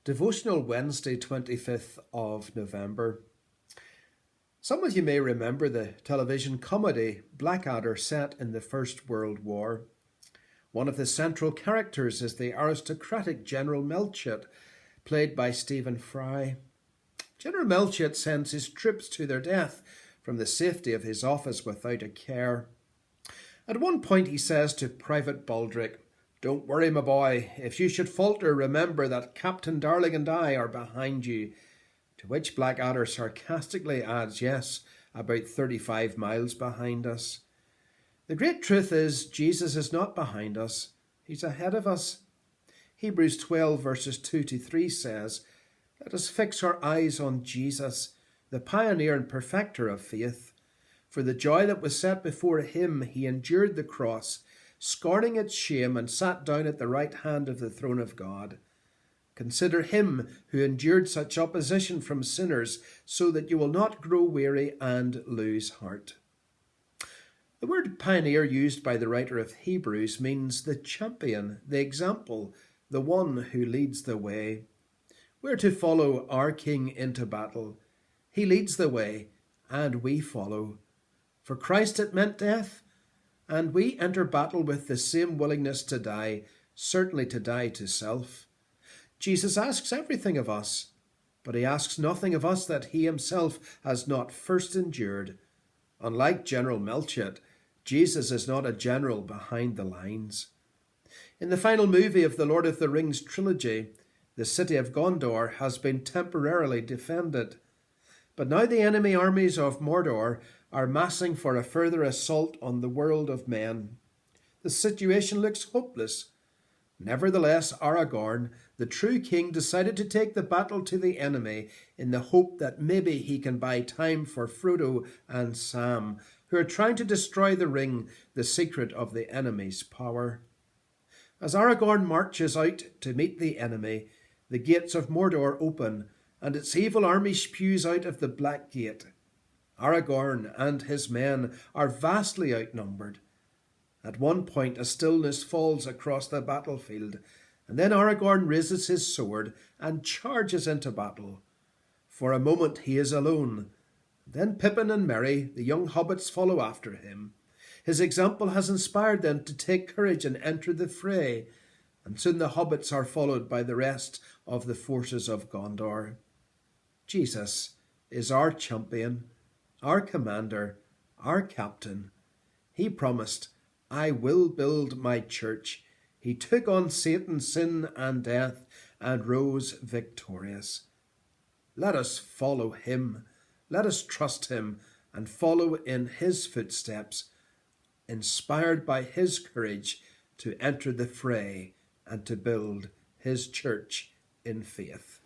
Devotional Wednesday, 25th of November. Some of you may remember the television comedy Blackadder set in the First World War. One of the central characters is the aristocratic General Melchett, played by Stephen Fry. General Melchett sends his troops to their death from the safety of his office without a care. At one point he says to Private Baldrick, "Don't worry, my boy. If you should falter, remember that Captain Darling and I are behind you." To which Blackadder sarcastically adds, "Yes, about 35 miles behind us." The great truth is, Jesus is not behind us. He's ahead of us. Hebrews 12 verses 2 to 3 says, "Let us fix our eyes on Jesus, the pioneer and perfecter of faith. For the joy that was set before him, he endured the cross, scorning its shame, and sat down at the right hand of the throne of God. Consider him who endured such opposition from sinners, so that you will not grow weary and lose heart." The word pioneer used by the writer of Hebrews means the champion, the example, the one who leads the way. We're to follow our King into battle. He leads the way, and we follow. For Christ it meant death, and we enter battle with the same willingness to die, certainly to die to self. Jesus asks everything of us, but he asks nothing of us that he himself has not first endured. Unlike General Melchett, Jesus is not a general behind the lines. In the final movie of the Lord of the Rings trilogy, the city of Gondor has been temporarily defended. But now the enemy armies of Mordor are massing for a further assault on the world of men. The situation looks hopeless. Nevertheless, Aragorn, the true king, decided to take the battle to the enemy in the hope that maybe he can buy time for Frodo and Sam, who are trying to destroy the ring, the secret of the enemy's power. As Aragorn marches out to meet the enemy, the gates of Mordor open, and its evil army spews out of the Black Gate. Aragorn and his men are vastly outnumbered. At one point a stillness falls across the battlefield, and then Aragorn raises his sword and charges into battle. For a moment he is alone. Then Pippin and Merry, the young hobbits, follow after him. His example has inspired them to take courage and enter the fray, and soon the hobbits are followed by the rest of the forces of Gondor. Jesus is our champion, our commander, our captain. He promised, "I will build my church." He took on Satan, sin and death, and rose victorious. Let us follow him. Let us trust him and follow in his footsteps, inspired by his courage to enter the fray and to build his church in faith.